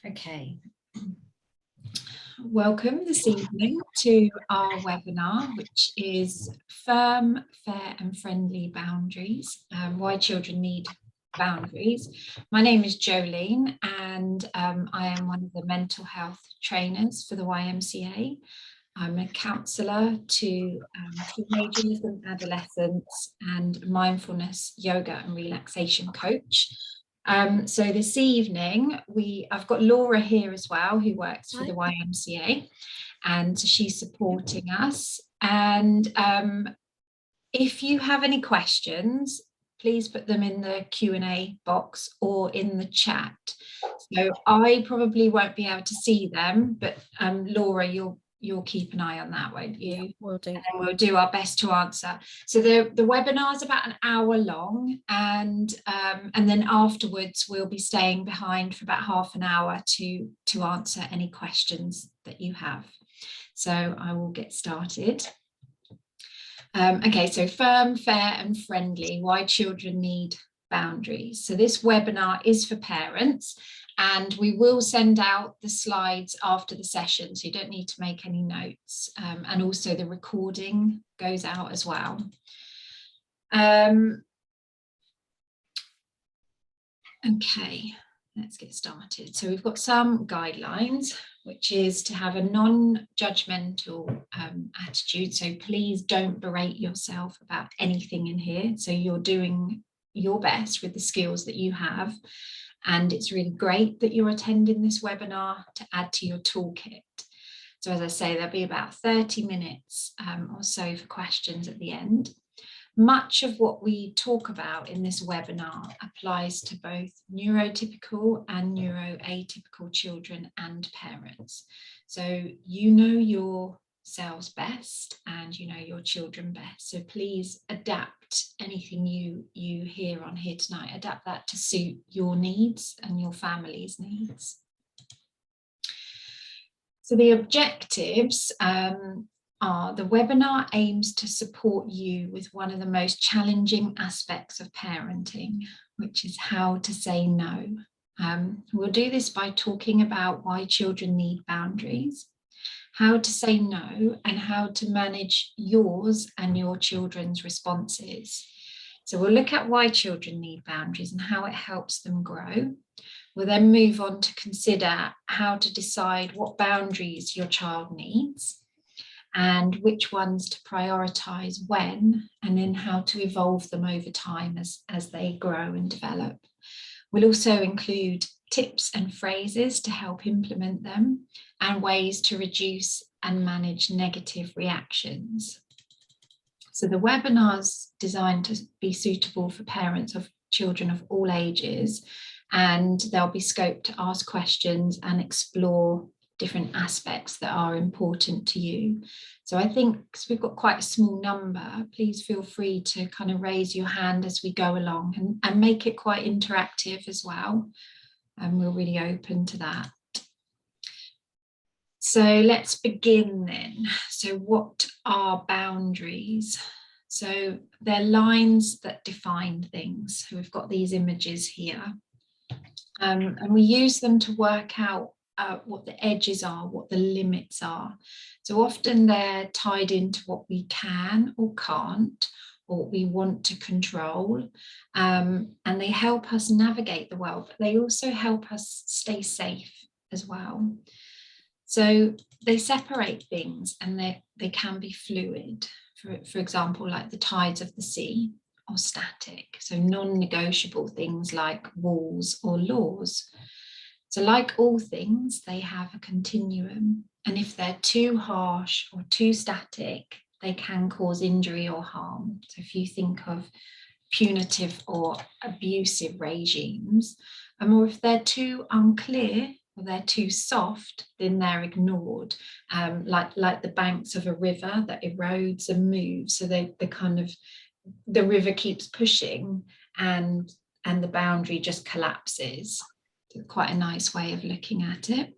Okay. Welcome this evening to our webinar, which is Firm, Fair and Friendly Boundaries, Why Children Need Boundaries. My name is Jolene and I am one of the mental health trainers for the YMCA. I'm a counsellor to teenagers and adolescents and mindfulness, yoga and relaxation coach. So this evening, I've got Laura here as well, who works for the YMCA, and she's supporting us. And if you have any questions, please put them in the Q&A box or in the chat. So I probably won't be able to see them, but Laura, you'll keep an eye on that, won't you? Yeah, will do. And we'll do our best to answer. So the webinar is about an hour long, and then afterwards we'll be staying behind for about half an hour to answer any questions that you have. So I will get started. Okay, so firm, fair and friendly, why children need boundaries. So this webinar is for parents, and we will send out the slides after the session, so you don't need to make any notes. And also the recording goes out as well. Okay, let's get started. So we've got some guidelines, which is to have a non-judgmental attitude. So please don't berate yourself about anything in here. So you're doing your best with the skills that you have. And it's really great that you're attending this webinar to add to your toolkit. So as I say, there'll be about 30 minutes or so for questions at the end. Much of what we talk about in this webinar applies to both neurotypical and neuroatypical children and parents. So you know yourselves best and you know your children best. So please adapt anything you hear on here tonight, adapt that to suit your needs and your family's needs. So the objectives the webinar aims to support you with one of the most challenging aspects of parenting, which is how to say no. We'll do this by talking about why children need boundaries, how to say no, and how to manage yours and your children's responses. So we'll look at why children need boundaries and how it helps them grow. We'll then move on to consider how to decide what boundaries your child needs and which ones to prioritise when, and then how to evolve them over time as they grow and develop. We'll also include tips and phrases to help implement them and ways to reduce and manage negative reactions. So the webinar's designed to be suitable for parents of children of all ages, and there'll be scope to ask questions and explore different aspects that are important to you. So I think because we've got quite a small number, please feel free to kind of raise your hand as we go along and make it quite interactive as well. And we're really open to that. So let's begin then. So what are boundaries? So they're lines that define things. So we've got these images here. And we use them to work out what the edges are, what the limits are. So often they're tied into what we can or can't, or what we want to control. And they help us navigate the world, but they also help us stay safe as well. So they separate things and they can be fluid. For example, like the tides of the sea, or static. So non-negotiable things like walls or laws. So like all things, they have a continuum, and if they're too harsh or too static, they can cause injury or harm. So if you think of punitive or abusive regimes, or if they're too unclear or they're too soft, then they're ignored, like the banks of a river that erodes and moves. So the river keeps pushing and the boundary just collapses. Quite a nice way of looking at it.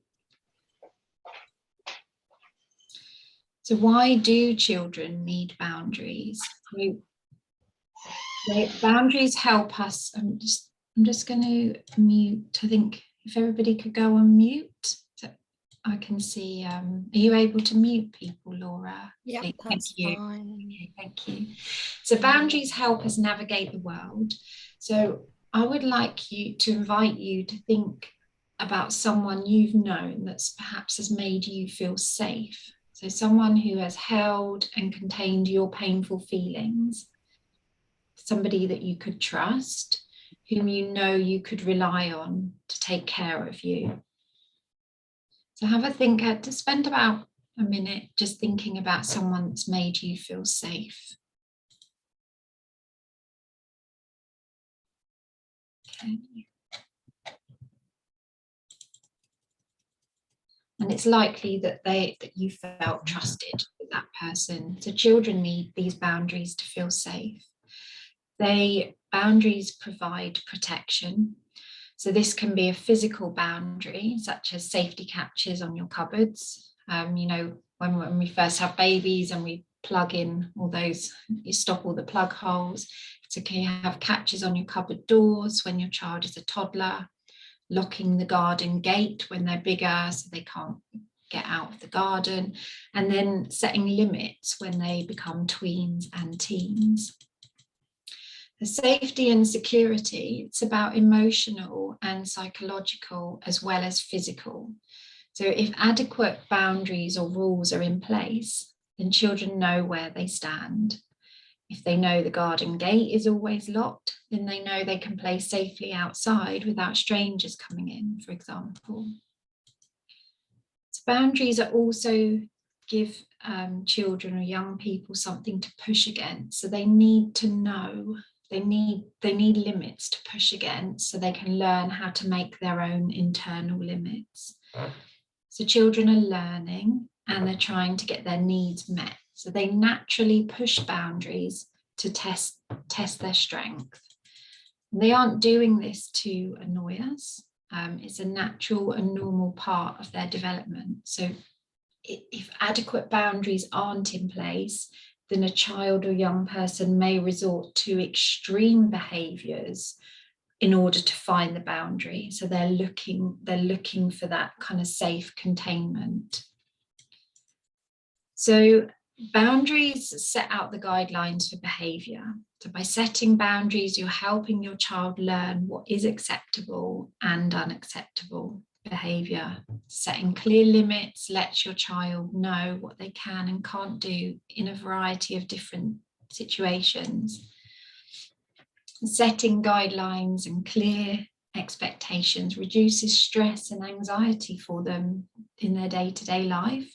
So why do children need boundaries? Boundaries help us. I'm just going to mute. I think if everybody could go on mute, so I can see, are you able to mute people, Laura? Yeah, Thank that's you. fine. Okay, thank you. So boundaries help us navigate the world. So I would like you to invite you to think about someone you've known that's perhaps has made you feel safe. So someone who has held and contained your painful feelings, somebody that you could trust, whom you know you could rely on to take care of you. So have a think, to spend about a minute just thinking about someone that's made you feel safe. Okay. And it's likely that you felt trusted with that person. So children need these boundaries to feel safe. Boundaries provide protection. So this can be a physical boundary, such as safety catches on your cupboards. You know, when we first have babies and we plug in all those, you stop all the plug holes. So can you have catches on your cupboard doors when your child is a toddler? Locking the garden gate when they're bigger so they can't get out of the garden, and then setting limits when they become tweens and teens. The safety and security, it's about emotional and psychological as well as physical. So if adequate boundaries or rules are in place, then children know where they stand. If they know the garden gate is always locked, then they know they can play safely outside without strangers coming in, for example. So boundaries are also give children or young people something to push against. So they need to know, they need limits to push against so they can learn how to make their own internal limits. So children are learning and they're trying to get their needs met. So they naturally push boundaries to test their strength. They aren't doing this to annoy us. It's a natural and normal part of their development. So if adequate boundaries aren't in place, then a child or young person may resort to extreme behaviours in order to find the boundary. So they're looking for that kind of safe containment. So boundaries set out the guidelines for behaviour. So by setting boundaries, you're helping your child learn what is acceptable and unacceptable behaviour. Setting clear limits lets your child know what they can and can't do in a variety of different situations. Setting guidelines and clear expectations reduces stress and anxiety for them in their day-to-day life.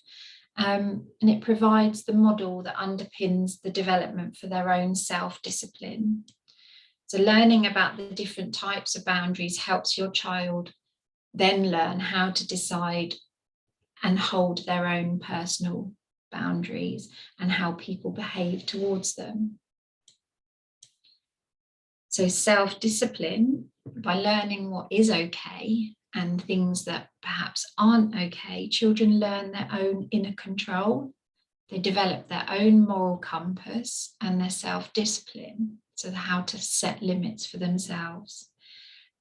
And it provides the model that underpins the development for their own self-discipline. So learning about the different types of boundaries helps your child then learn how to decide and hold their own personal boundaries and how people behave towards them. So self-discipline, by learning what is okay and things that perhaps aren't okay, children learn their own inner control. They develop their own moral compass and their self-discipline, so how to set limits for themselves.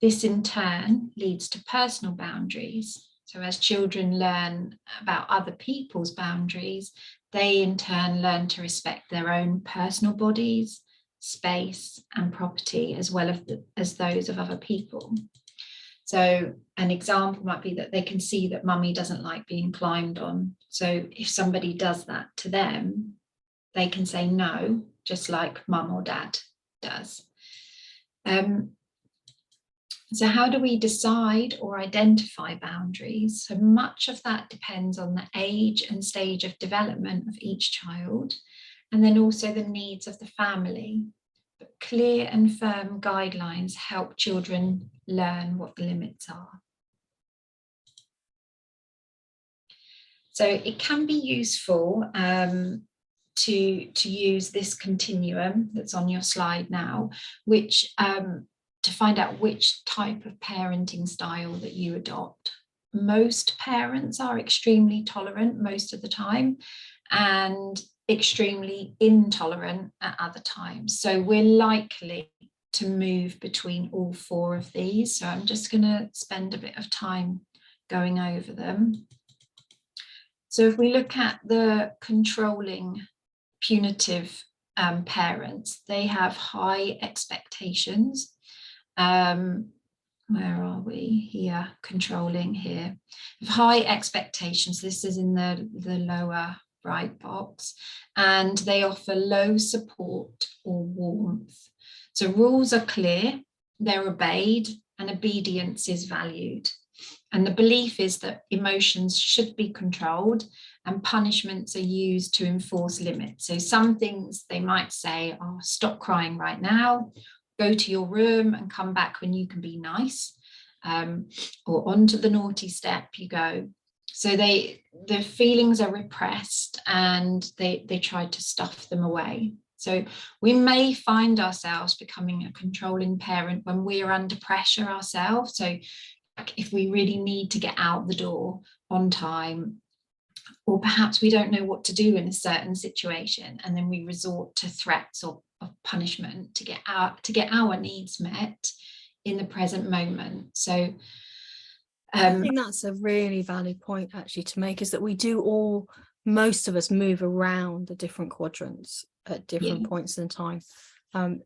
This in turn leads to personal boundaries. So as children learn about other people's boundaries, they in turn learn to respect their own personal bodies, space and property, as well as those of other people. So an example might be that they can see that mummy doesn't like being climbed on. So if somebody does that to them, they can say no, just like mum or dad does. So how do we decide or identify boundaries? So much of that depends on the age and stage of development of each child, and then also the needs of the family. But clear and firm guidelines help children learn what the limits are. So it can be useful to use this continuum that's on your slide now, which to find out which type of parenting style that you adopt. Most parents are extremely tolerant most of the time and extremely intolerant at other times. So we're likely to move between all 4 of these. So I'm just going to spend a bit of time going over them. So if we look at the controlling, punitive parents, they have high expectations. Where are we? Here, controlling here. High expectations. This is in the lower right box. And they offer low support or warmth. So rules are clear, they're obeyed, and obedience is valued. And the belief is that emotions should be controlled and punishments are used to enforce limits. So some things they might say, oh, stop crying right now, go to your room and come back when you can be nice, or onto the naughty step you go. So the feelings are repressed and they try to stuff them away. So we may find ourselves becoming a controlling parent when we're under pressure ourselves. So if we really need to get out the door on time, or perhaps we don't know what to do in a certain situation, and then we resort to threats of punishment to get our needs met in the present moment. So I think that's a really valid point actually to make, is that we do most of us move around the different quadrants at different points in time, and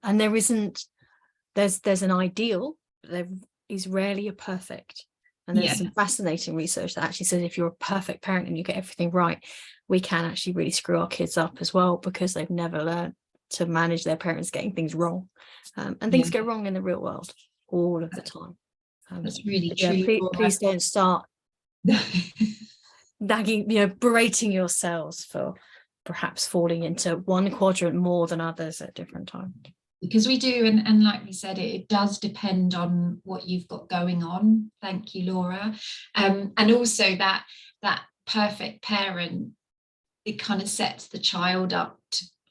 there's an ideal, but there is rarely a perfect. And there's some fascinating research that actually says if you're a perfect parent and you get everything right, we can actually really screw our kids up as well, because they've never learned to manage their parents getting things wrong, and things go wrong in the real world all of the time. That's really true. Please don't start nagging, berating yourselves for perhaps falling into one quadrant more than others at different times. Because we do, and like we said, it does depend on what you've got going on. Thank you, Laura. And also that perfect parent, it kind of sets the child up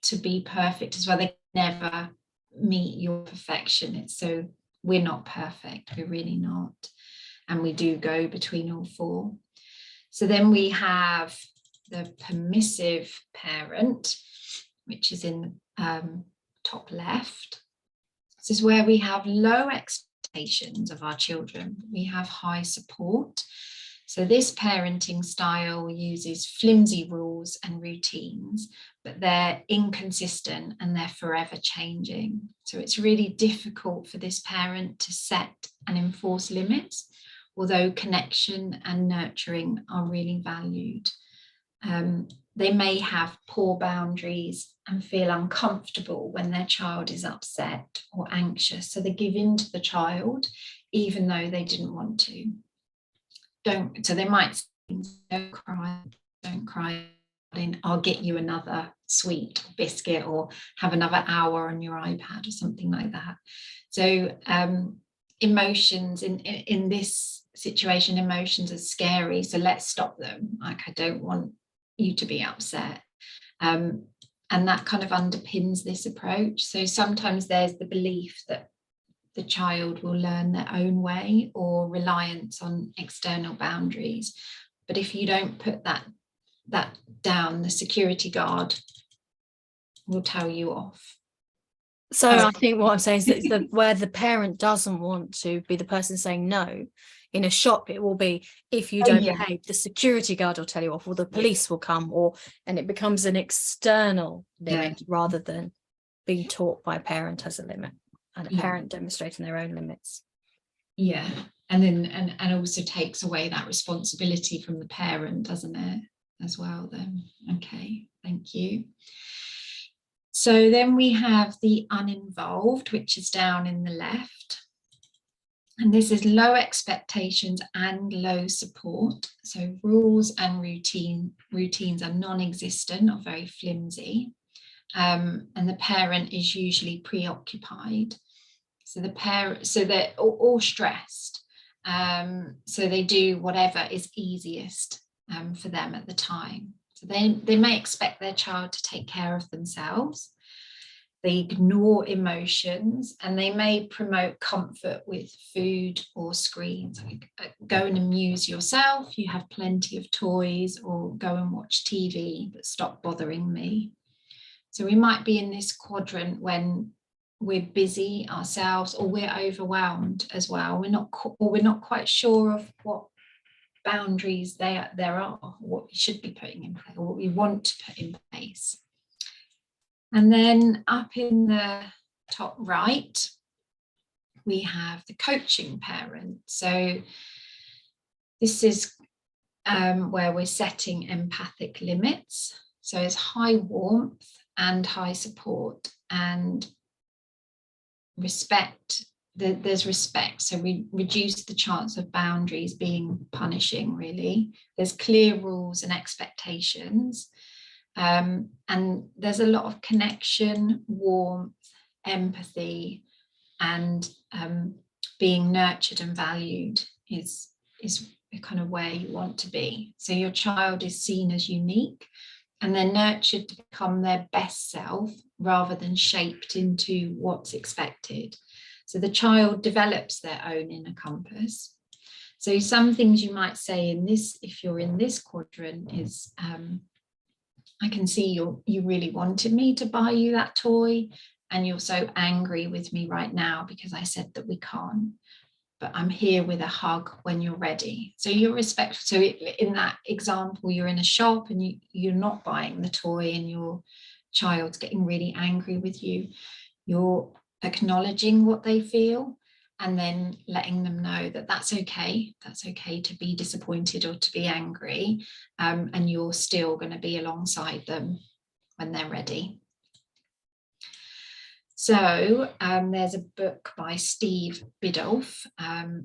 to be perfect as well. They never meet your perfection. It's so we're not perfect, we're really not, and we do go between all 4. So then we have the permissive parent, which is in top left. This is where we have low expectations of our children. We have high support. So this parenting style uses flimsy rules and routines, but they're inconsistent and they're forever changing. So it's really difficult for this parent to set and enforce limits, although connection and nurturing are really valued. They may have poor boundaries and feel uncomfortable when their child is upset or anxious. So they give in to the child, even though they didn't want to. So they might say, don't cry, I'll get you another sweet biscuit, or have another hour on your iPad or something like that. So emotions in this situation, emotions are scary. So let's stop them. Like, I don't want you to be upset. And that kind of underpins this approach. So sometimes there's the belief that the child will learn their own way, or reliance on external boundaries. But if you don't put that down, the security guard will tell you off. So I think what I'm saying is that where the parent doesn't want to be the person saying no, in a shop it will be, if you don't behave, the security guard will tell you off, or the police will come, and it becomes an external limit rather than being taught by a parent as a limit, and a parent demonstrating their own limits. And then and also takes away that responsibility from the parent, doesn't it, as well then? Okay, thank you. So then we have the uninvolved, which is down in the left. And this is low expectations and low support. So rules and routines are non-existent or very flimsy. And the parent is usually preoccupied. So they're all stressed. So they do whatever is easiest for them at the time. So they may expect their child to take care of themselves. They ignore emotions, and they may promote comfort with food or screens. Like, go and amuse yourself, you have plenty of toys, or go and watch TV, but stop bothering me. So we might be in this quadrant when we're busy ourselves, or we're overwhelmed as well. We're not quite sure of what boundaries there are, what we should be putting in place, or what we want to put in place. And then up in the top right, we have the coaching parent. So this is where we're setting empathic limits. So it's high warmth and high support, and respect. There's respect, so we reduce the chance of boundaries being punishing, really. There's clear rules and expectations, and there's a lot of connection, warmth, empathy, and being nurtured and valued is kind of where you want to be. So your child is seen as unique, and they're nurtured to become their best self rather than shaped into what's expected. So the child develops their own inner compass. So some things you might say in this, if you're in this quadrant, is I can see you really wanted me to buy you that toy, and you're so angry with me right now because I said that we can't, but I'm here with a hug when you're ready. So you're respectful. So in that example, you're in a shop and you're not buying the toy, and your child's getting really angry with you. You're acknowledging what they feel, and then letting them know that that's okay. That's okay to be disappointed or to be angry, and you're still going to be alongside them when they're ready. So there's a book by Steve Biddulph,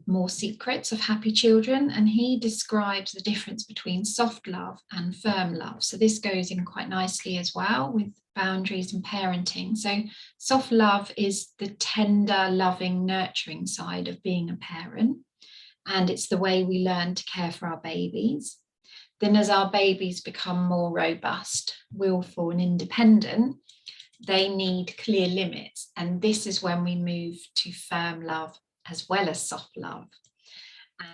More Secrets of Happy Children, and he describes the difference between soft love and firm love. So this goes in quite nicely as well with boundaries and parenting. So soft love is the tender, loving, nurturing side of being a parent, and it's the way we learn to care for our babies. Then as our babies become more robust, willful and independent, they need clear limits, and this is when we move to firm love as well as soft love.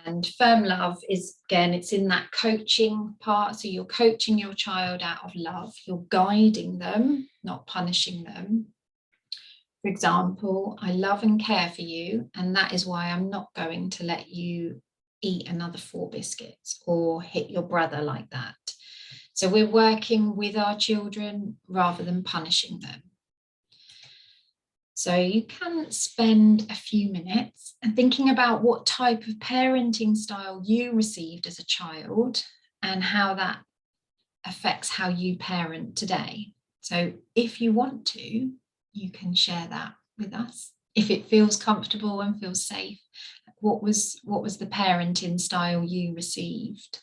And firm love is, again, it's in that coaching part. So you're coaching your child out of love, you're guiding them, not punishing them. For example, I love and care for you, and that is why I'm not going to let you eat another 4 biscuits or hit your brother like that. So we're working with our children rather than punishing them. So you can spend a few minutes and thinking about what type of parenting style you received as a child and how that affects how you parent today. So if you want to, you can share that with us. If it feels comfortable and feels safe, what was the parenting style you received?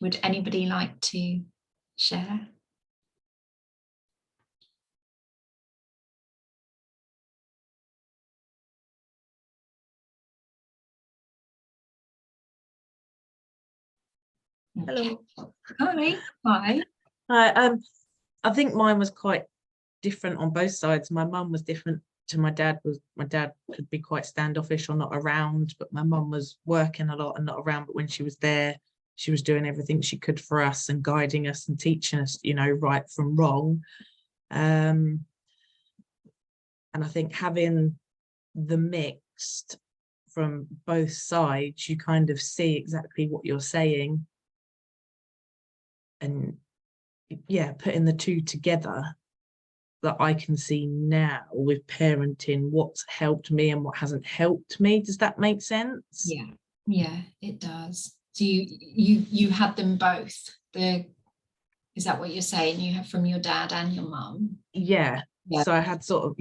Would anybody like to share? Hello. Hi. Hi. Hi. I think mine was quite different on both sides. My mum was different to my dad. My dad could be quite standoffish or not around, but my mum was working a lot and not around. But when she was there, she was doing everything she could for us and guiding us and teaching us, right from wrong. And I think having the mixed from both sides, you kind of see exactly what you're saying. And yeah, putting the two together, that I can see now with parenting what's helped me and what hasn't helped me. Does that make sense? Yeah, it does. So you had them both. Is that what you're saying? You have from your dad and your mum? Yeah. So I had sort of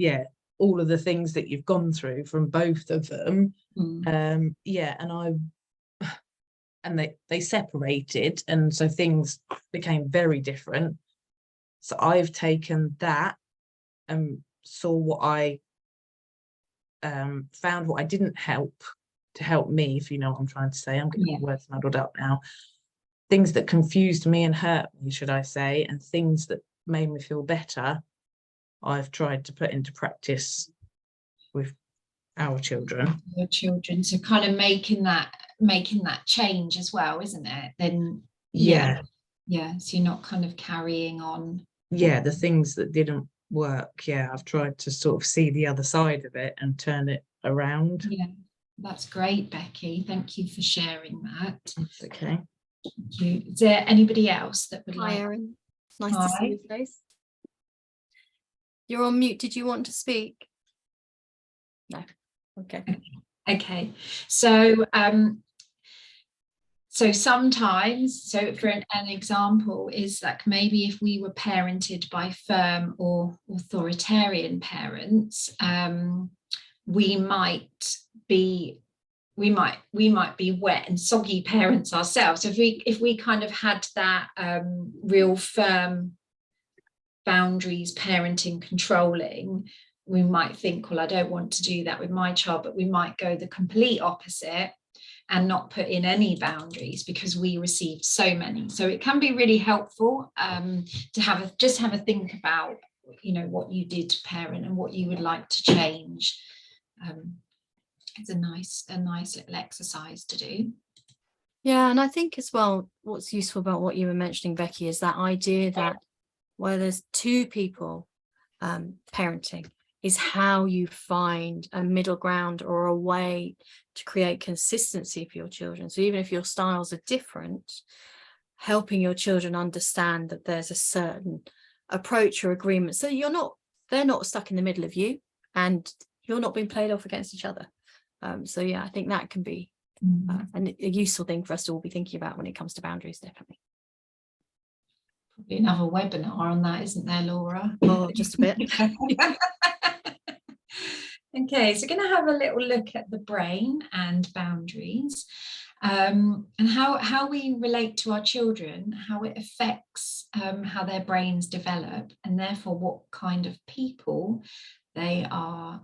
all of the things that you've gone through from both of them. And they separated, and so things became very different. So I've taken that and saw what I found what I didn't help to help me, if you know what I'm trying to say. I'm getting my words muddled up now. Things that confused me and hurt me, should I say, and things that made me feel better, I've tried to put into practice with our children. Your children. So kind of making that change as well, isn't it? Then so you're not kind of carrying on the things that didn't work. Yeah, I've tried to sort of see the other side of it and turn it around. Yeah, that's great, Becky. Thank you for sharing that. That's okay. Thank you. Is there anybody else that would Hi, like? Erin. Nice to see your face. You're on mute. Did you want to speak? No. Okay. Okay. So so sometimes, so for an example is that maybe if we were parented by firm or authoritarian parents, we might be wet and soggy parents ourselves. If we kind of had that real firm boundaries, parenting, controlling, we might think, well, I don't want to do that with my child, but we might go the complete opposite and not put in any boundaries because we received so many. So it can be really helpful to have a think about, you know, what you did to parent and what you would like to change. It's a nice little exercise to do. Yeah, and I think as well, what's useful about what you were mentioning, Becky, is that idea that where there's two people parenting is how you find a middle ground or a way to create consistency for your children. So even if your styles are different, helping your children understand that there's a certain approach or agreement, so they're not stuck in the middle of you and you're not being played off against each other. So yeah, I think that can be a useful thing for us to all be thinking about when it comes to boundaries, definitely. Probably another webinar on that, isn't there, Laura? Oh, just a bit. Okay, so we're going to have a little look at the brain and boundaries, and how we relate to our children, how it affects how their brains develop, and therefore what kind of people they are,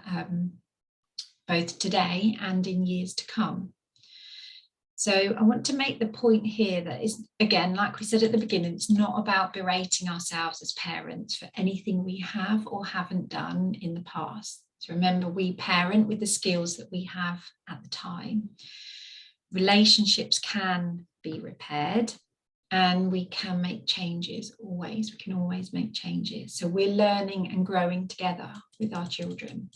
both today and in years to come. So I want to make the point here that is, again, like we said at the beginning, it's not about berating ourselves as parents for anything we have or haven't done in the past. So remember, we parent with the skills that we have at the time. Relationships can be repaired and we can make changes always. We can always make changes. So we're learning and growing together with our children.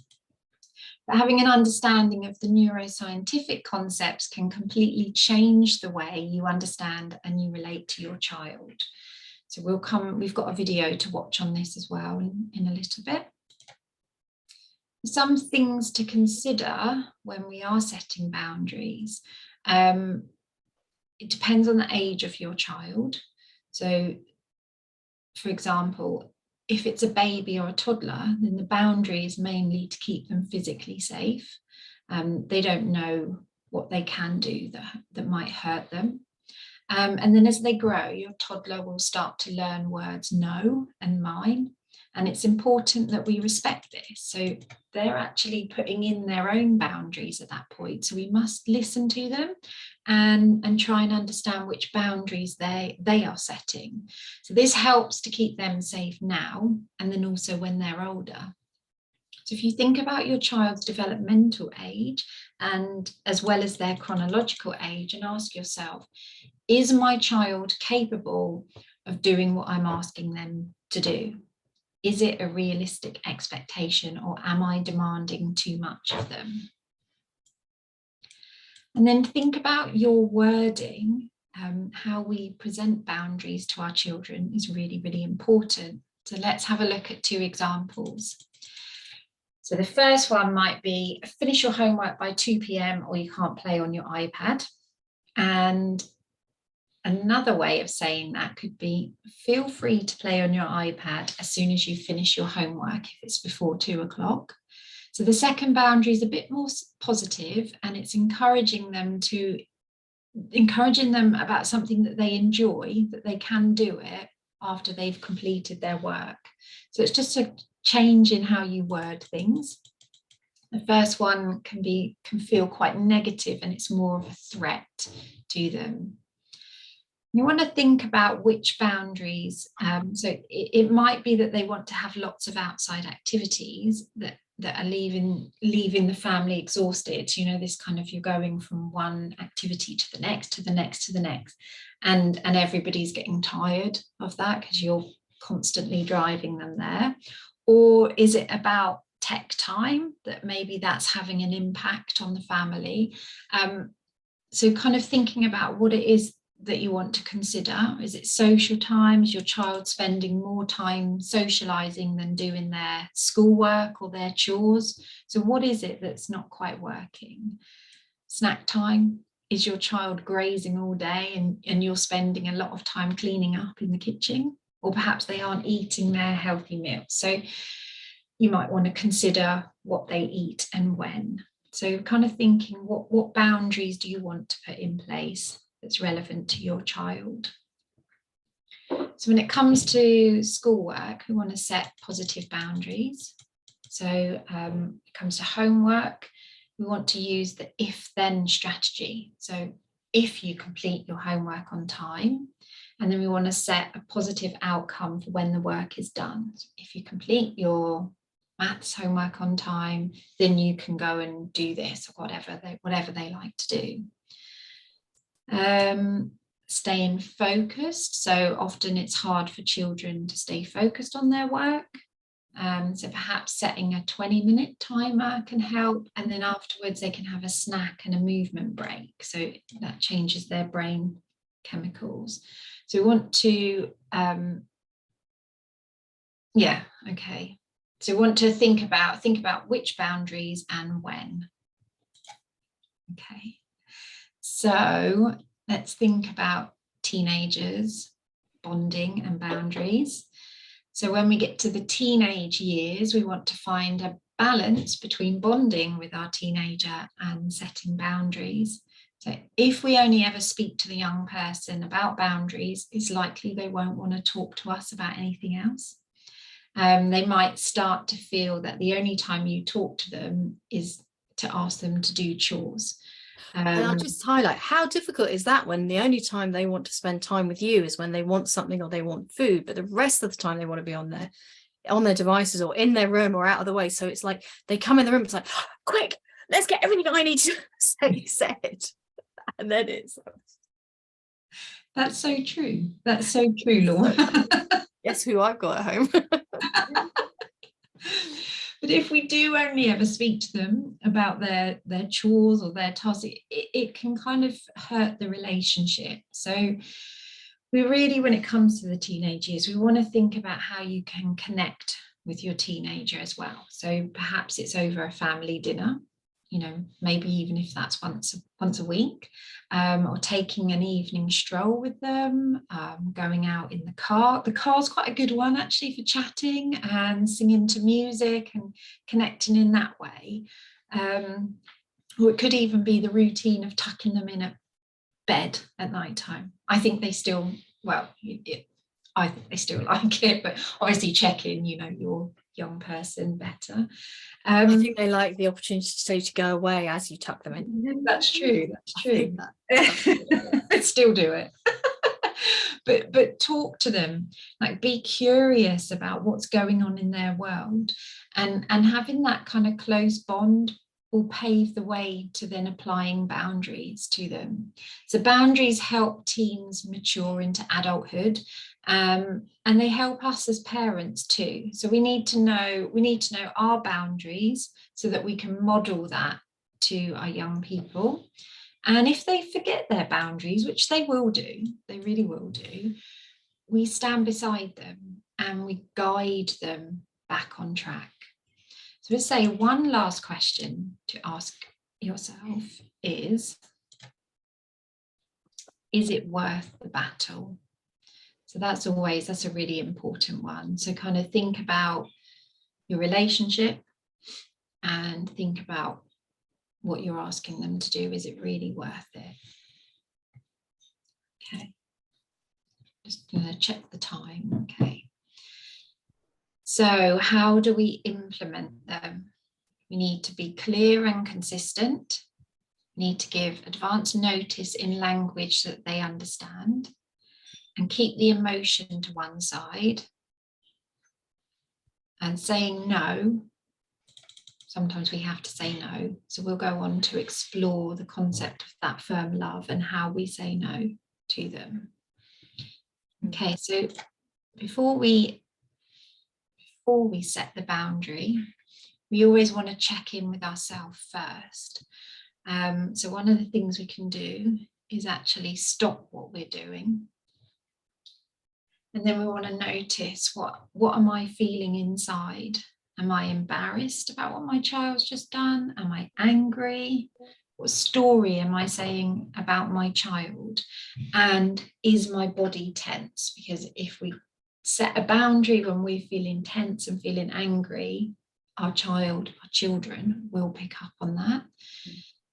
But having an understanding of the neuroscientific concepts can completely change the way you understand and you relate to your child. So we've got a video to watch on this as well in a little bit. Some things to consider when we are setting boundaries. It depends on the age of your child. So, for example, if it's a baby or a toddler, then the boundary is mainly to keep them physically safe. They don't know what they can do that might hurt them. And then as they grow, your toddler will start to learn words no and mine. And it's important that we respect this. So they're actually putting in their own boundaries at that point. So we must listen to them and try and understand which boundaries they are setting. So this helps to keep them safe now and then also when they're older. So if you think about your child's developmental age and as well as their chronological age, and ask yourself, is my child capable of doing what I'm asking them to do? Is it a realistic expectation or am I demanding too much of them? And then think about your wording. How we present boundaries to our children is really, really important. So let's have a look at two examples. So the first one might be finish your homework by 2 p.m. or you can't play on your iPad. And another way of saying that could be feel free to play on your iPad as soon as you finish your homework if it's before 2 o'clock. So the second boundary is a bit more positive and it's encouraging them about something that they enjoy, that they can do it after they've completed their work. So it's just a change in how you word things. The first one can feel quite negative and it's more of a threat to them. You want to think about which boundaries. So it might be that they want to have lots of outside activities that are leaving the family exhausted. You know, this kind of, you're going from one activity to the next, to the next, to the next. And everybody's getting tired of that because you're constantly driving them there. Or is it about tech time, that maybe that's having an impact on the family? So kind of thinking about what it is that you want to consider. Is it social time? Is your child spending more time socializing than doing their schoolwork or their chores? So what is it that's not quite working? Snack time. Is your child grazing all day and you're spending a lot of time cleaning up in the kitchen? Or perhaps they aren't eating their healthy meals. So you might want to consider what they eat and when. So kind of thinking, what boundaries do you want to put in place that's relevant to your child? So when it comes to schoolwork, we want to set positive boundaries. So when it comes to homework, we want to use the if-then strategy. So if you complete your homework on time, and then we want to set a positive outcome for when the work is done. So if you complete your maths homework on time, then you can go and do this, or whatever they like to do. Staying focused. So often it's hard for children to stay focused on their work. So perhaps setting a 20-minute timer can help, and then afterwards they can have a snack and a movement break. So that changes their brain chemicals. So we want to, So we want to think about which boundaries and when. Okay, so let's think about teenagers, bonding and boundaries. So when we get to the teenage years, we want to find a balance between bonding with our teenager and setting boundaries. So if we only ever speak to the young person about boundaries, it's likely they won't want to talk to us about anything else. They might start to feel that the only time you talk to them is to ask them to do chores. And I'll just highlight, how difficult is that when the only time they want to spend time with you is when they want something or they want food, but the rest of the time they want to be on their devices or in their room or out of the way. So it's like they come in the room, it's like, quick, let's get everything I need to say said. And then it's... That's so true. That's so true, Laura. Guess who I've got at home. But if we do only ever speak to them about their chores or their tasks, it can kind of hurt the relationship. So we really, when it comes to the teenage years, we want to think about how you can connect with your teenager as well. So perhaps it's over a family dinner, maybe even if that's once a week, or taking an evening stroll with them, going out in the car. The car's quite a good one actually for chatting and singing to music and connecting in that way. Or it could even be the routine of tucking them in at bed at night time. I think they still, I think they still like it, but obviously check in, your young person better. I think they like the opportunity to go away as you tuck them in. That's true. I'd still do it. but talk to them, like be curious about what's going on in their world, and having that kind of close bond will pave the way to then applying boundaries to them. So boundaries help teens mature into adulthood, and they help us as parents too. So we need to know our boundaries so that we can model that to our young people. And if they forget their boundaries, which they will do, they really will do, we stand beside them and we guide them back on track. So let's say one last question to ask yourself is it worth the battle? So that's a really important one. So kind of think about your relationship and think about what you're asking them to do. Is it really worth it? Okay. Just going to check the time. Okay. So how do we implement them? We need to be clear and consistent. We need to give advance notice in language that they understand, and keep the emotion to one side. And saying no, sometimes we have to say no. So we'll go on to explore the concept of that firm love and how we say no to them. Okay, so before we before we set the boundary, we always want to check in with ourselves first. So one of the things we can do is actually stop what we're doing. And then we want to notice what am I feeling inside? Am I embarrassed about what my child's just done? Am I angry? What story am I saying about my child? And is my body tense? Because if we set a boundary when we're feeling tense and feeling angry, our children will pick up on that.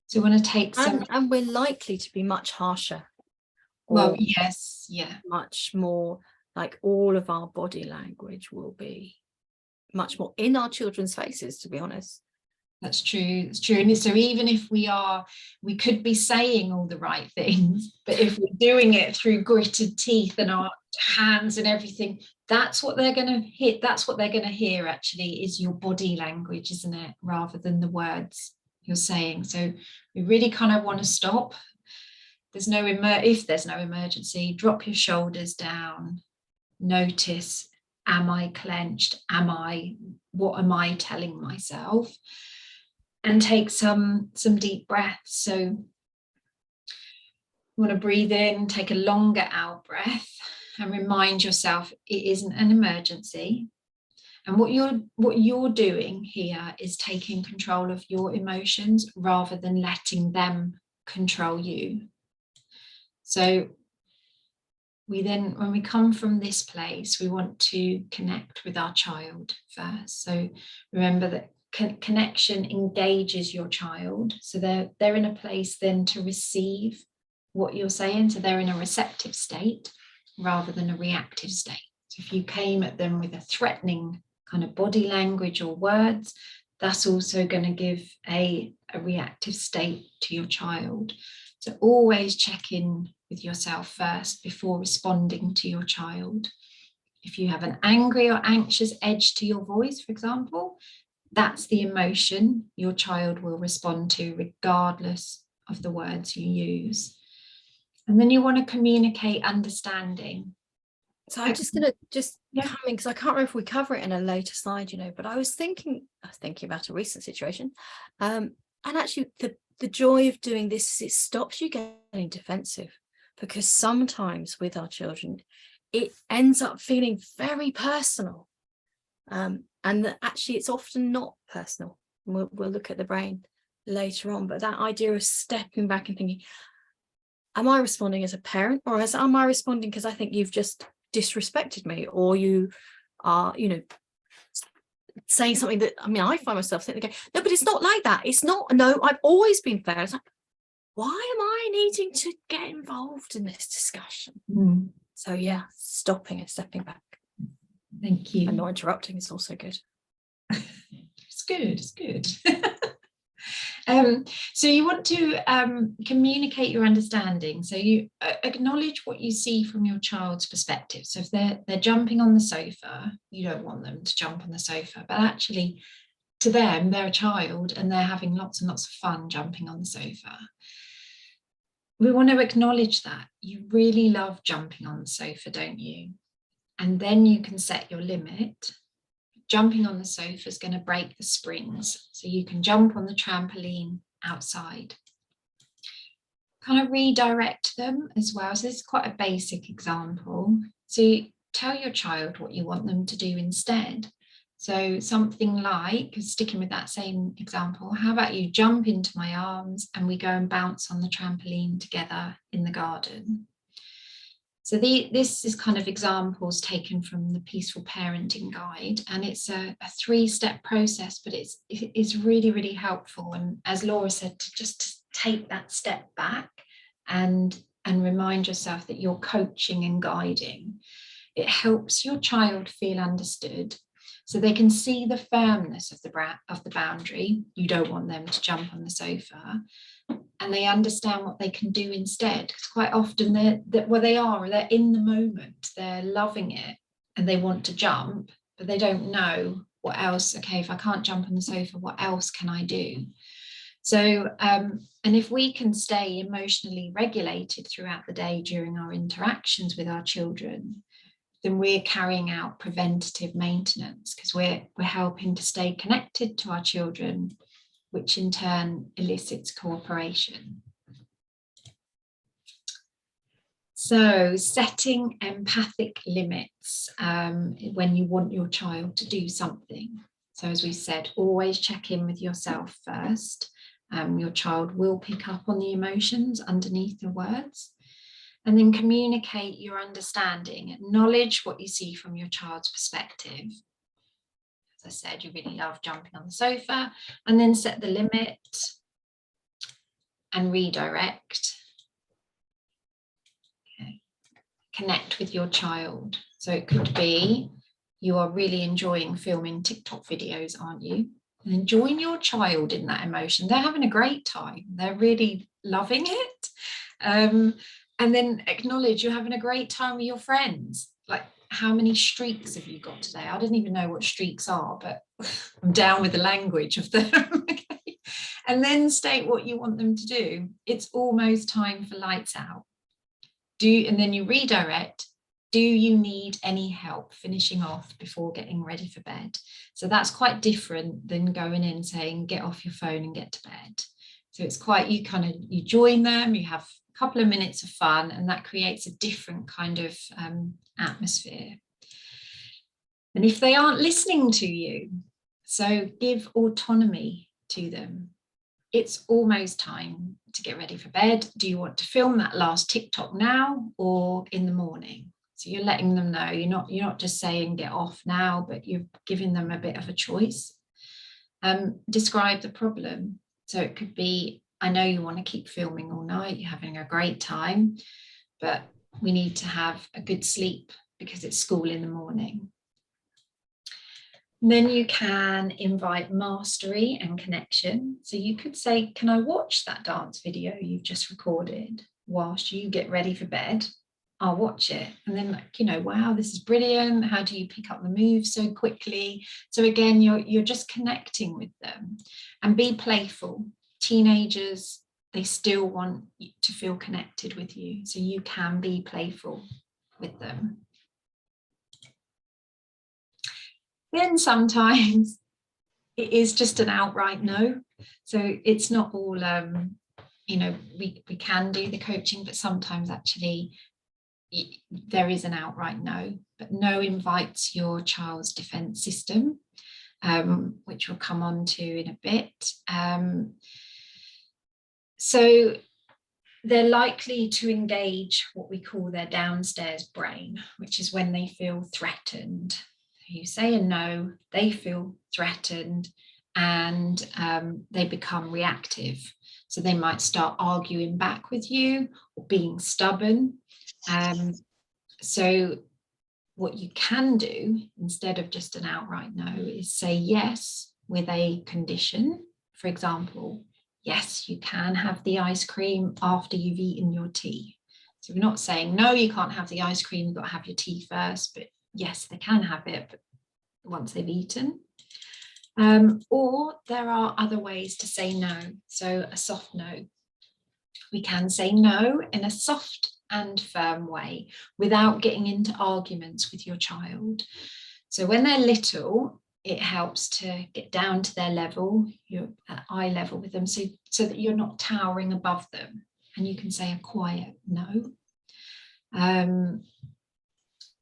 So we want to take some... And we're likely to be much harsher. Well, yes, yeah. Much more, like all of our body language will be much more in our children's faces, to be honest. That's true, it's true. And so even if we could be saying all the right things, but if we're doing it through gritted teeth and our hands and everything, that's what they're going to hit. That's what they're going to hear, actually, is your body language, isn't it? Rather than the words you're saying. So we really kind of want to stop. If there's no emergency, drop your shoulders down. Notice, am I clenched? What am I telling myself? And take some deep breaths. So you want to breathe in, take a longer out breath, and remind yourself it isn't an emergency. And what you're doing here is taking control of your emotions rather than letting them control you. So when we come from this place, we want to connect with our child first. So remember that connection engages your child. So they're in a place then to receive what you're saying. So they're in a receptive state rather than a reactive state. So if you came at them with a threatening kind of body language or words, that's also going to give a reactive state to your child. So always check in with yourself first before responding to your child. If you have an angry or anxious edge to your voice, for example, that's the emotion your child will respond to regardless of the words you use. And then you want to communicate understanding. So I'm just going to come in, because I can't remember if we cover it in a later slide, but I was thinking about a recent situation. And actually the joy of doing this is it stops you getting defensive, because sometimes with our children, it ends up feeling very personal. And that actually it's often not personal. We'll look at the brain later on, but that idea of stepping back and thinking, am I responding as a parent, or am I responding because I think you've just disrespected me, or you are, saying something that, I find myself thinking, no, but it's not like that. It's not, no, I've always been fair. It's like, why am I needing to get involved in this discussion? So yeah, stopping and stepping back. Thank you. And not interrupting is also good. It's good. So you want to communicate your understanding. So you acknowledge what you see from your child's perspective. So if they're jumping on the sofa, you don't want them to jump on the sofa, but actually to them, they're a child and they're having lots and lots of fun jumping on the sofa. We want to acknowledge that. You really love jumping on the sofa, don't you? And then you can set your limit. Jumping on the sofa is going to break the springs, so you can jump on the trampoline outside. Kind of redirect them as well. So this is quite a basic example. So you tell your child what you want them to do instead. So something like, sticking with that same example, how about you jump into my arms and we go and bounce on the trampoline together in the garden? So this is kind of examples taken from the Peaceful Parenting Guide, and it's a 3-step process, but it's really, really helpful. And as Laura said, to take that step back and remind yourself that you're coaching and guiding. It helps your child feel understood, so they can see the firmness of the boundary. You don't want them to jump on the sofa. And they understand what they can do instead. Because quite often they're in the moment, they're loving it and they want to jump, but they don't know what else. Okay, if I can't jump on the sofa, what else can I do? So, and if we can stay emotionally regulated throughout the day during our interactions with our children, then we're carrying out preventative maintenance, because we're helping to stay connected to our children, which in turn elicits cooperation. So setting empathic limits when you want your child to do something. So as we said, always check in with yourself first. Your child will pick up on the emotions underneath the words. And then communicate your understanding, acknowledge what you see from your child's perspective. As I said, you really love jumping on the sofa, and then set the limit and redirect. Okay. Connect with your child. So it could be, you are really enjoying filming TikTok videos, aren't you? And then join your child in that emotion. They're having a great time. They're really loving it. And then acknowledge you're having a great time with your friends. Like, how many streaks have you got today? I didn't even know what streaks are, but I'm down with the language of them. Okay. And then state what you want them to do. It's almost time for lights out. And then you redirect. Do you need any help finishing off before getting ready for bed? So that's quite different than going in saying, get off your phone and get to bed. So it's quite, you join them, you have a couple of minutes of fun, and that creates a different kind of atmosphere. And if they aren't listening to you, so give autonomy to them. It's almost time to get ready for bed. Do you want to film that last TikTok now or in the morning? So you're letting them know, you're not just saying get off now, but you're giving them a bit of a choice. Describe the problem. So it could be, I know you want to keep filming all night, you're having a great time, but we need to have a good sleep because it's school in the morning. And then you can invite mastery and connection. So you could say, can I watch that dance video you've just recorded whilst you get ready for bed? I'll watch it. And then, wow, this is brilliant. How do you pick up the moves so quickly? So again, you're just connecting with them, and be playful. Teenagers, they still want to feel connected with you. So you can be playful with them. Then sometimes it is just an outright no. So it's not all, we can do the coaching, but sometimes actually there is an outright no. But no invites your child's defense system, which we'll come on to in a bit. So they're likely to engage what we call their downstairs brain, which is when they feel threatened. You say a no, they feel threatened, and they become reactive. So they might start arguing back with you or being stubborn. So what you can do instead of just an outright no is say yes with a condition. For example, yes, you can have the ice cream after you've eaten your tea. So we're not saying no, you can't have the ice cream, you've got to have your tea first, but yes, they can have it, but once they've eaten. Or there are other ways to say no. So a soft no. We can say no in a soft and firm way without getting into arguments with your child. So when they're little, it helps to get down to their level, you're at eye level with them, so that you're not towering above them, and you can say a quiet no.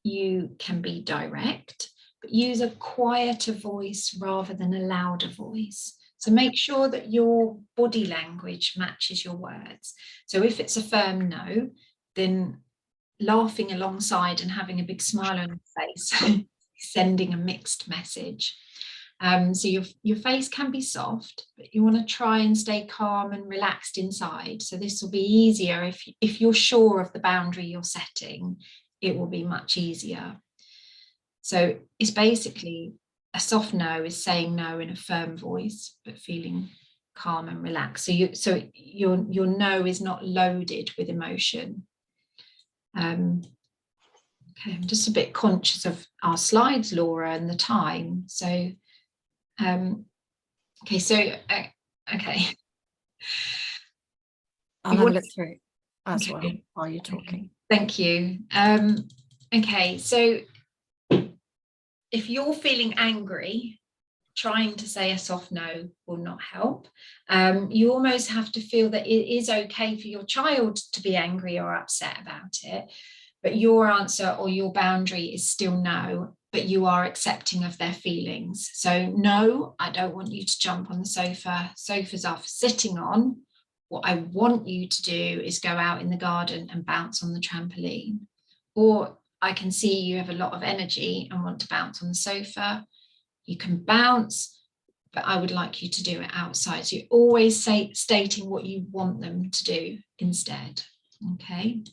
You can be direct, but use a quieter voice rather than a louder voice. So make sure that your body language matches your words. So if it's a firm no, then laughing alongside and having a big smile on your face, sending a mixed message. So your face can be soft, but you want to try and stay calm and relaxed inside. So this will be easier if you're sure of the boundary you're setting, it will be much easier. So it's basically a soft no is saying no in a firm voice, but feeling calm and relaxed. So your no is not loaded with emotion. Okay, I'm just a bit conscious of our slides, Laura, and the time. So, okay, so, okay. I'll have a look through as well while you're talking. Thank you. Okay, so if you're feeling angry, trying to say a soft no will not help. You almost have to feel that it is okay for your child to be angry or upset about it, but your answer or your boundary is still no, but you are accepting of their feelings. So no, I don't want you to jump on the sofa. Sofas are for sitting on. What I want you to do is go out in the garden and bounce on the trampoline. Or I can see you have a lot of energy and want to bounce on the sofa. You can bounce, but I would like you to do it outside. So you're always stating what you want them to do instead. Okay.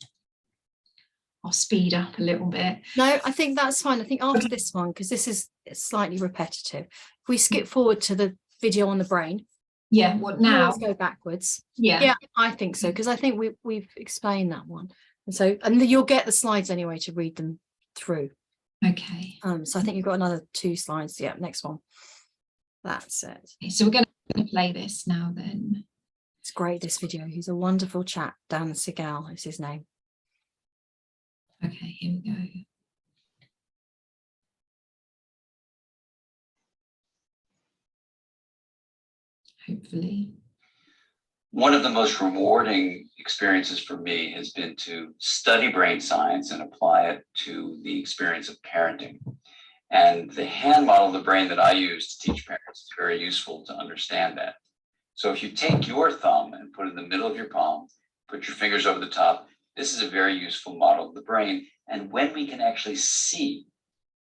I'll speed up a little bit. No, I think that's fine. I think after this one, because this is slightly repetitive, if we skip forward to the video on the brain. Yeah, what now? Let's go backwards. Yeah, I think so, because I think we've explained that one. And so, and you'll get the slides anyway to read them through. okay. So I think you've got another 2 slides. Yeah, next one. That's it. Okay, so we're going to play this now then. It's great, this video. He's a wonderful chap. Dan Segal is his name. Okay, here we go. Hopefully. One of the most rewarding experiences for me has been to study brain science and apply it to the experience of parenting. And the hand model of the brain that I use to teach parents is very useful to understand that. So if you take your thumb and put it in the middle of your palm, put your fingers over the top, this is a very useful model of the brain. And when we can actually see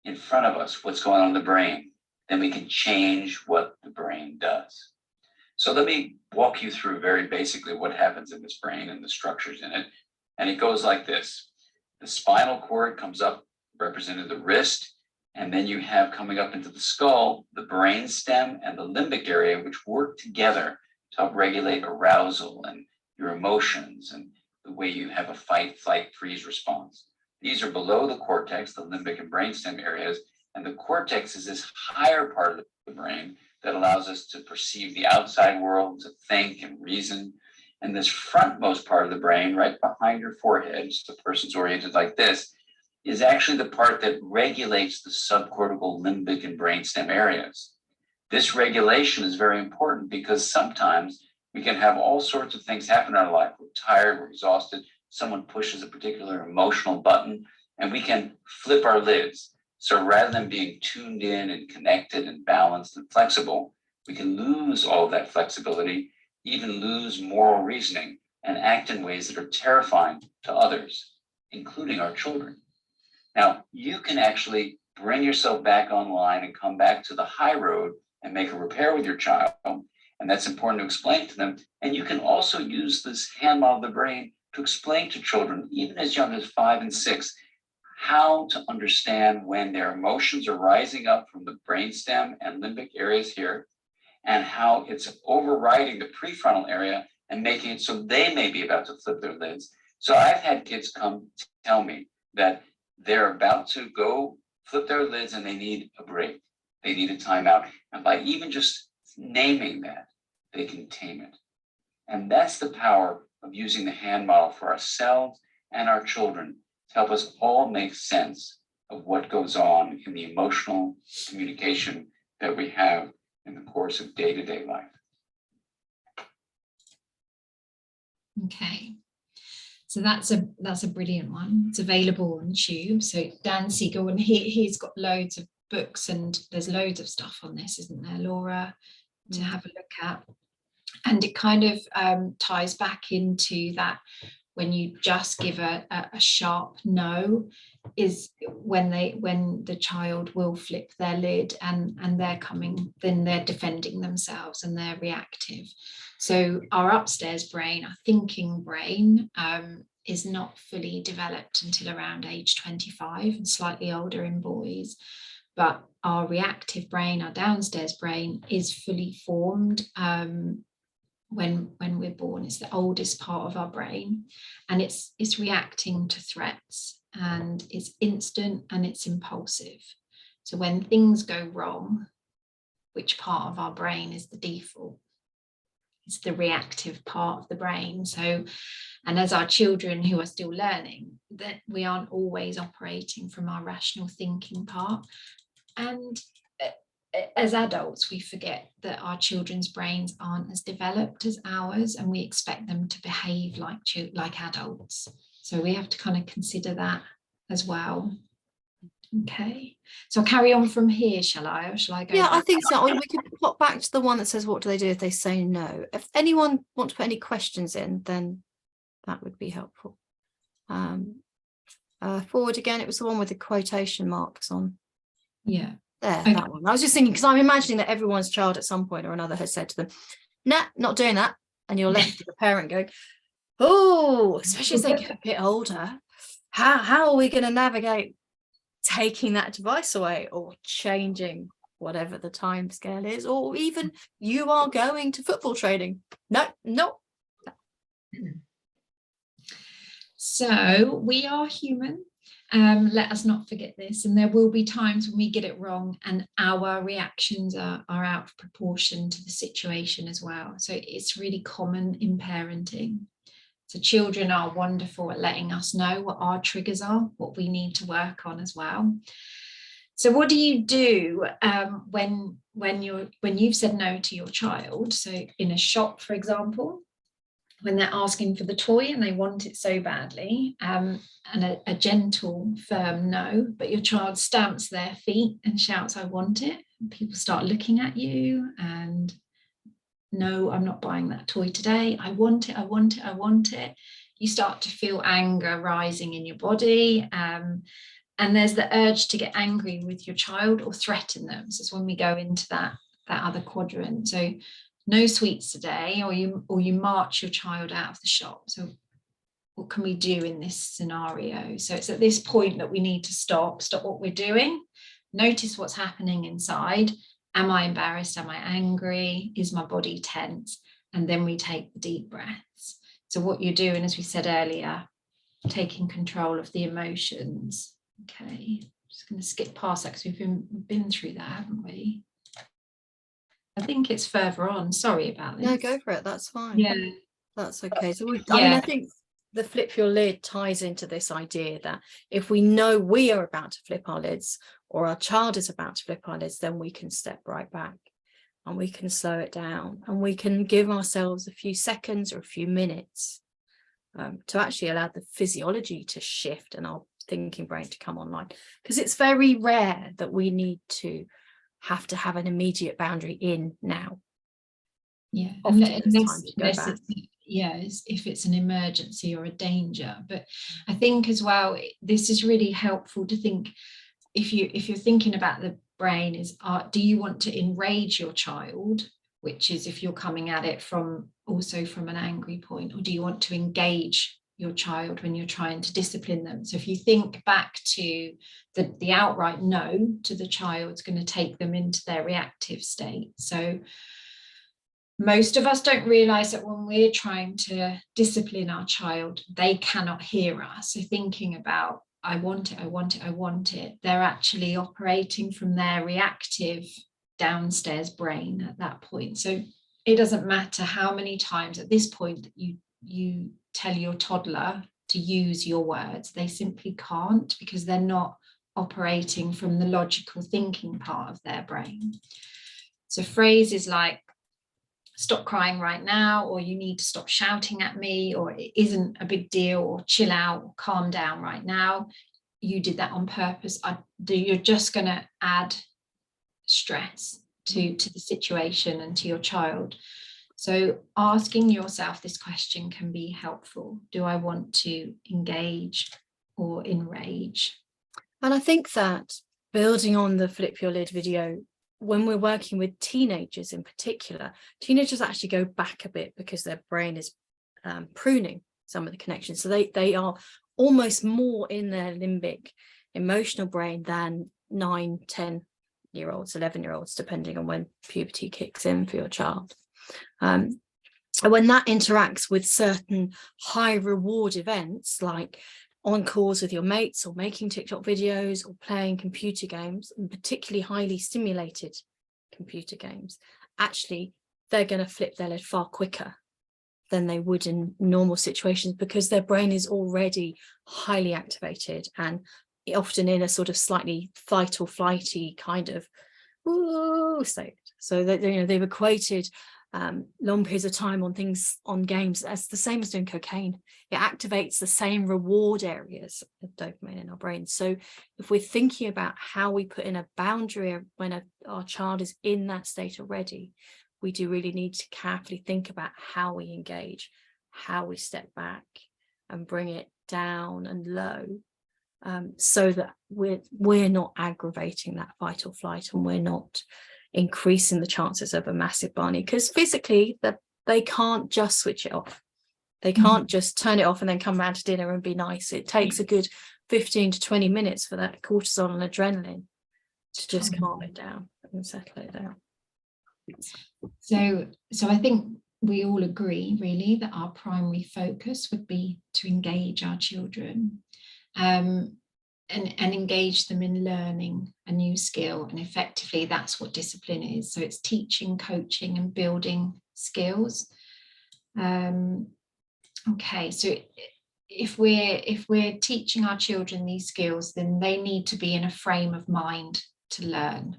in front of us what's going on in the brain, then we can change what the brain does. So let me walk you through very basically what happens in this brain and the structures in it. And it goes like this. The spinal cord comes up, represented the wrist, and then you have coming up into the skull, the brain stem and the limbic area, which work together to help regulate arousal and your emotions and the way you have a fight, flight, freeze response. These are below the cortex, the limbic and brainstem areas, and the cortex is this higher part of the brain that allows us to perceive the outside world, to think and reason. And this frontmost part of the brain, right behind your forehead, so the person's oriented like this, is actually the part that regulates the subcortical, limbic, and brainstem areas. This regulation is very important because sometimes we can have all sorts of things happen in our life. We're tired, we're exhausted, someone pushes a particular emotional button, and we can flip our lids. So rather than being tuned in and connected and balanced and flexible, we can lose all of that flexibility, even lose moral reasoning, and act in ways that are terrifying to others, including our children. Now, you can actually bring yourself back online and come back to the high road and make a repair with your child. And that's important to explain to them. And you can also use this hand model of the brain to explain to children, even as young as 5 and 6, how to understand when their emotions are rising up from the brainstem and limbic areas here, and how it's overriding the prefrontal area and making it so they may be about to flip their lids. So I've had kids come tell me that they're about to go flip their lids and they need a break. They need a timeout. And by even just naming that, they can tame it. And that's the power of using the hand model for ourselves and our children to help us all make sense of what goes on in the emotional communication that we have in the course of day-to-day life. Okay. So that's a brilliant one. It's available on Tube. So Dan Segal, and he's got loads of books and there's loads of stuff on this, isn't there, Laura, to have a look at. And it kind of ties back into that when you just give a sharp no is when the child will flip their lid and then they're defending themselves and they're reactive. So our upstairs brain, our thinking brain, is not fully developed until around age 25 and slightly older in boys. But our reactive brain, our downstairs brain, is fully formed when we're born. It's the oldest part of our brain, and it's reacting to threats, and it's instant and it's impulsive. So when things go wrong, which part of our brain is the default? It's the reactive part of the brain. So, and as our children who are still learning, that we aren't always operating from our rational thinking part. And as adults, we forget that our children's brains aren't as developed as ours, and we expect them to behave like adults. So we have to kind of consider that as well. Okay, so I'll carry on from here, shall I? Or shall I go? Yeah, I back? think so. Or we could pop back to the one that says, what do they do if they say no? If anyone want to put any questions in, then that would be helpful. Forward again, it was the one with the quotation marks on. Yeah. There, Okay. that one. I was just thinking, because I'm imagining that everyone's child at some point or another has said to them, nah, not doing that. And you're left with the parent going, oh, especially as they get a bit older, how are we going to navigate taking that device away or changing whatever the time scale is, or even you are going to football training? No. So we are human. Let us not forget this, and there will be times when we get it wrong and our reactions are out of proportion to the situation as well. So it's really common in parenting. So children are wonderful at letting us know what our triggers are, what we need to work on as well. So what do you do when you've said no to your child? So in a shop, for example, when they're asking for the toy and they want it so badly, and a gentle, firm no, but your child stamps their feet and shouts, I want it. And people start looking at you and, no, I'm not buying that toy today. I want it, I want it, I want it. You start to feel anger rising in your body. And there's the urge to get angry with your child or threaten them. So it's when we go into that other quadrant. So no sweets today, or you march your child out of the shop. So what can we do in this scenario? So it's at this point that we need to stop what we're doing, notice what's happening inside. Am I embarrassed? Am I angry? Is my body tense? And then we take the deep breaths. So what you're doing, as we said earlier, taking control of the emotions. Okay, just going to skip past that because we've been through that, haven't we? I think it's further on. Sorry about this. No, go for it. That's fine. Yeah, That's okay. So I think the flip your lid ties into this idea that if we know we are about to flip our lids or our child is about to flip our lids, then we can step right back and we can slow it down and we can give ourselves a few seconds or a few minutes to actually allow the physiology to shift and our thinking brain to come online, because it's very rare that we need to have an immediate boundary in now. Yeah, Often it's time to go back. If it's an emergency or a danger. But I think as well, this is really helpful to think, if you're thinking about the brain, is do you want to enrage your child, which is if you're coming at it from an angry point, or do you want to engage your child when you're trying to discipline them? So if you think back to the outright no to the child, it's going to take them into their reactive state. So most of us don't realize that when we're trying to discipline our child, they cannot hear us. So thinking about, I want it, I want it, I want it, they're actually operating from their reactive downstairs brain at that point. So it doesn't matter how many times at this point you tell your toddler to use your words, they simply can't, because they're not operating from the logical thinking part of their brain. So phrases like, stop crying right now, or you need to stop shouting at me, or it isn't a big deal, or chill out, or calm down right now, you did that on purpose. You're just going to add stress to the situation and to your child. So asking yourself this question can be helpful. Do I want to engage or enrage? And I think that, building on the flip your lid video, when we're working with teenagers in particular, teenagers actually go back a bit because their brain is pruning some of the connections. So they are almost more in their limbic emotional brain than 9, 10-year-olds, 11-year-olds, depending on when puberty kicks in for your child. And when that interacts with certain high reward events, like on calls with your mates, or making TikTok videos, or playing computer games, and particularly highly stimulated computer games, actually they're going to flip their lid far quicker than they would in normal situations, because their brain is already highly activated and often in a sort of slightly fight or flighty kind of state. So that, you know, they've equated long periods of time on things, on games, as the same as doing cocaine. It activates the same reward areas of dopamine in our brains. So if we're thinking about how we put in a boundary when our child is in that state already, we do really need to carefully think about how we engage, how we step back and bring it down and low, so that we're not aggravating that fight or flight, and we're not increasing the chances of a massive Barney, because physically they can't just switch it off. They can't just turn it off and then come round to dinner and be nice. It takes a good 15 to 20 minutes for that cortisol and adrenaline to just calm it down and settle it down. So I think we all agree really that our primary focus would be to engage our children, and engage them in learning a new skill. And effectively that's what discipline is. So it's teaching, coaching and building skills. Okay, so if we're teaching our children these skills, then they need to be in a frame of mind to learn.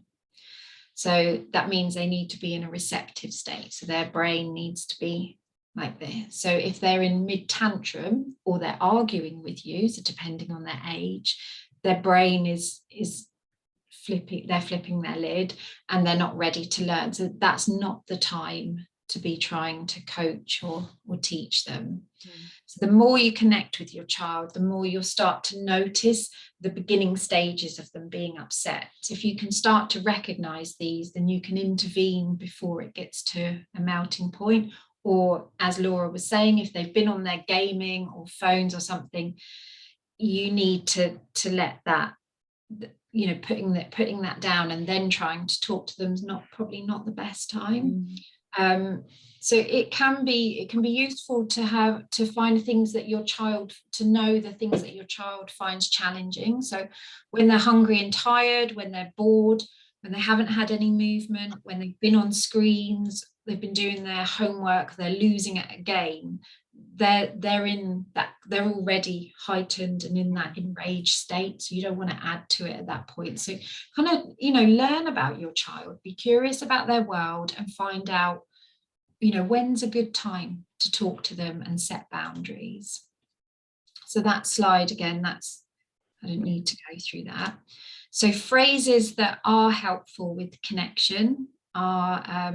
So that means they need to be in a receptive state. So their brain needs to be like this. So if they're in mid tantrum or they're arguing with you, so depending on their age, their brain is flipping, they're flipping their lid and they're not ready to learn. So that's not the time to be trying to coach or teach them. So the more you connect with your child, the more you'll start to notice the beginning stages of them being upset. So if you can start to recognize these, then you can intervene before it gets to a melting point. Or as Laura was saying, if they've been on their gaming or phones or something, you need to let that, you know, putting that down and then trying to talk to them is probably not the best time. So it can be useful to find things that your child, to know the things that your child finds challenging. So when they're hungry and tired, when they're bored, when they haven't had any movement, when they've been on screens, they've been doing their homework, they're losing at a game, they're in that, they're already heightened and in that enraged state. So you don't want to add to it at that point. So kind of, you know, learn about your child, be curious about their world and find out, you know, when's a good time to talk to them and set boundaries. So that slide again, I don't need to go through that. So phrases that are helpful with connection are,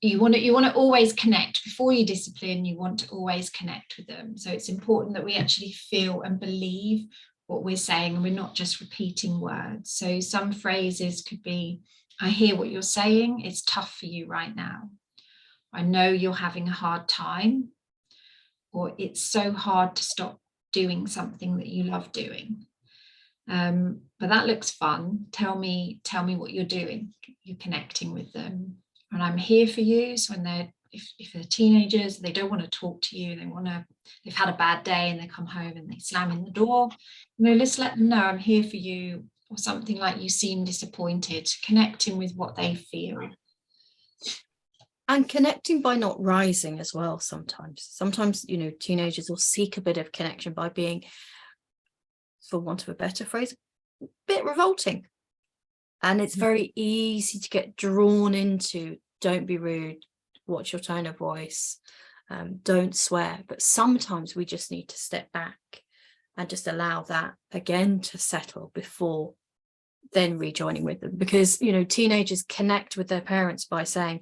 you want to always connect before you discipline. You want to always connect with them. So it's important that we actually feel and believe what we're saying, and we're not just repeating words. So some phrases could be, I hear what you're saying, it's tough for you right now. I know you're having a hard time, or it's so hard to stop doing something that you love doing. But that looks fun. Tell me what you're doing. You're connecting with them. And I'm here for you. So when if they're teenagers, they don't want to talk to you, they've had a bad day and they come home and they slam in the door, you know, let's let them know I'm here for you, or something like you seem disappointed, connecting with what they feel. And connecting by not rising as well. Sometimes, you know, teenagers will seek a bit of connection by being, for want of a better phrase, a bit revolting. And it's very easy to get drawn into, don't be rude, watch your tone of voice, don't swear. But sometimes we just need to step back and just allow that again to settle before then rejoining with them. Because, you know, teenagers connect with their parents by saying,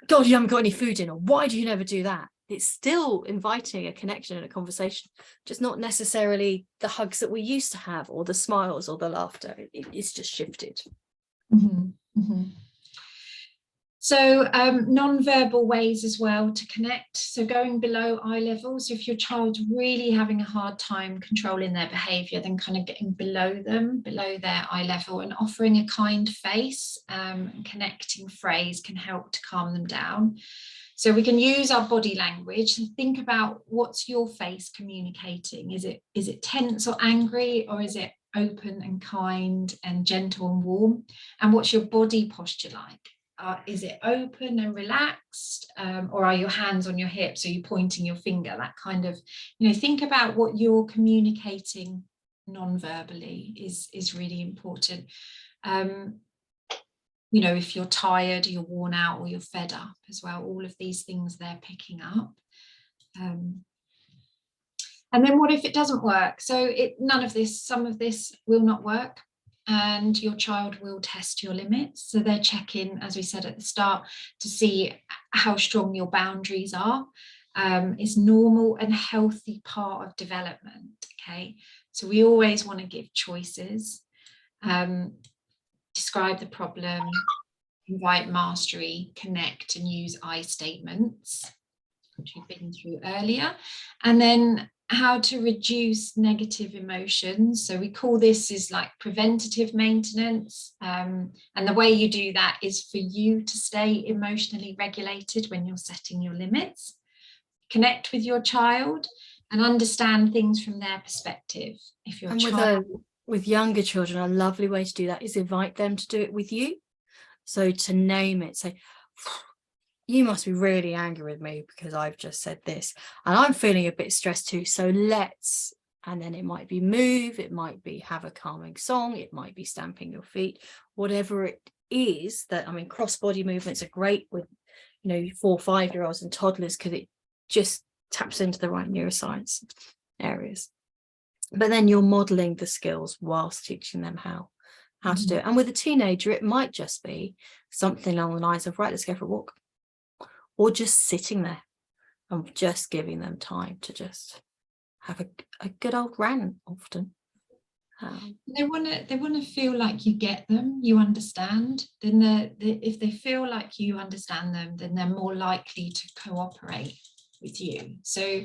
God, you haven't got any food in, or why do you never do that? It's still inviting a connection and a conversation, just not necessarily the hugs that we used to have, or the smiles or the laughter. It's just shifted. Mm-hmm. Mm-hmm. So non-verbal ways as well to connect. So going below eye level. So if your child's really having a hard time controlling their behaviour, then kind of getting below their eye level, and offering a kind face, connecting phrase can help to calm them down. So we can use our body language to think about, what's your face communicating? Is it tense or angry, or is it open and kind and gentle and warm? And what's your body posture like? Is it open and relaxed, or are your hands on your hips? Are you pointing your finger? That kind of, you know, think about what you're communicating non-verbally is really important. You know, if you're tired, you're worn out, or you're fed up as well, all of these things they're picking up. And then what if it doesn't work? So some of this will not work, and your child will test your limits. So they're checking, as we said at the start, to see how strong your boundaries are. It's normal and healthy part of development, okay? So we always want to give choices, describe the problem, invite mastery, connect, and use I statements, which we've been through earlier. And then how to reduce negative emotions. So we call this is like preventative maintenance. And the way you do that is for you to stay emotionally regulated when you're setting your limits. Connect with your child and understand things from their perspective. If your child, with younger children, a lovely way to do that is invite them to do it with you. So to name it, say, you must be really angry with me because I've just said this, and I'm feeling a bit stressed too. So let's, and then it might be move, it might be have a calming song, it might be stamping your feet, whatever it is. That, I mean, cross-body movements are great with, you know, 4 or 5 year olds and toddlers, because it just taps into the right neuroscience areas. But then you're modeling the skills whilst teaching them how to do it. And with a teenager, it might just be something along the lines of, right, let's go for a walk, or just sitting there and just giving them time to just have a good old rant. Often they want to feel like you get them, you understand. Then if they feel like you understand them, then they're more likely to cooperate with you. So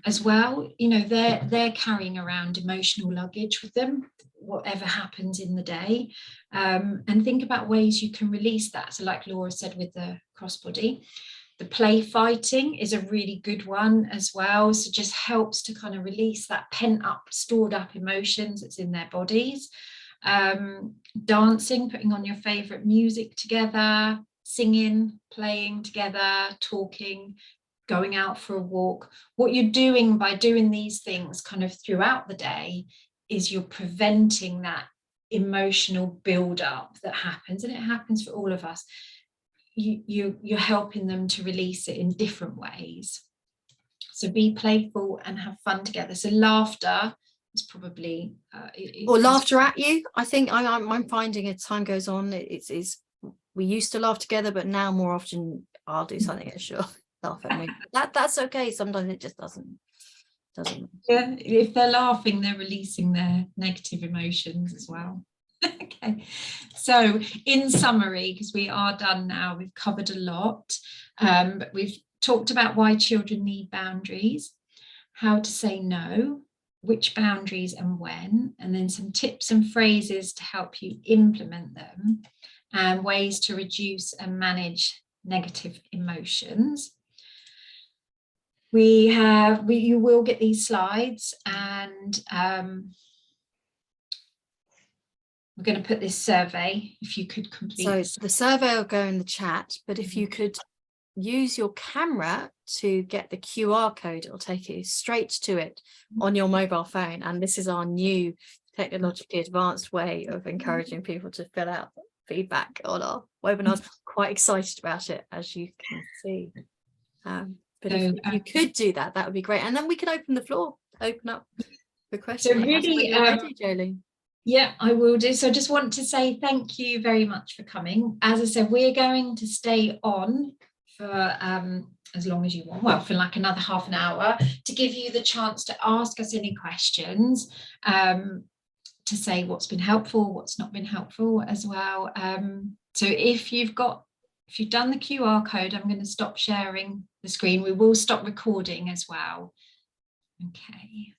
as well, you know, they're carrying around emotional luggage with them, whatever happens in the day, and think about ways you can release that. So like Laura said with the crossbody, the play fighting is a really good one as well. So just helps to kind of release that pent up, stored up emotions that's in their bodies. Dancing, putting on your favorite music together, singing, playing together, talking, going out for a walk. What you're doing by doing these things kind of throughout the day is you're preventing that emotional build-up that happens, and it happens for all of us. You're helping them to release it in different ways. So be playful and have fun together. So laughter is probably or laughter at you. I think I'm finding as time goes on, it's we used to laugh together, but now more often I'll do something and she'll laugh at me. That's okay. Sometimes it just doesn't. Yeah, if they're laughing, they're releasing their negative emotions as well. Okay, so in summary, because we are done now, we've covered a lot, but we've talked about why children need boundaries, how to say no, which boundaries and when, and then some tips and phrases to help you implement them, and ways to reduce and manage negative emotions. You will get these slides, and we're going to put this survey, if you could complete. So the survey will go in the chat, but if you could use your camera to get the QR code, it'll take you straight to it on your mobile phone. And this is our new technologically advanced way of encouraging people to fill out feedback on our webinars. Quite excited about it, as you can see. But if you could do that, that would be great. And then we can open the floor, open up the questions. So really, Jolene. Yeah, I will do. So I just want to say thank you very much for coming. As I said, we're going to stay on for as long as you want, well, for like another half an hour, to give you the chance to ask us any questions, to say what's been helpful, what's not been helpful as well. So if you've done the QR code, I'm going to stop sharing the screen. We will stop recording as well. Okay.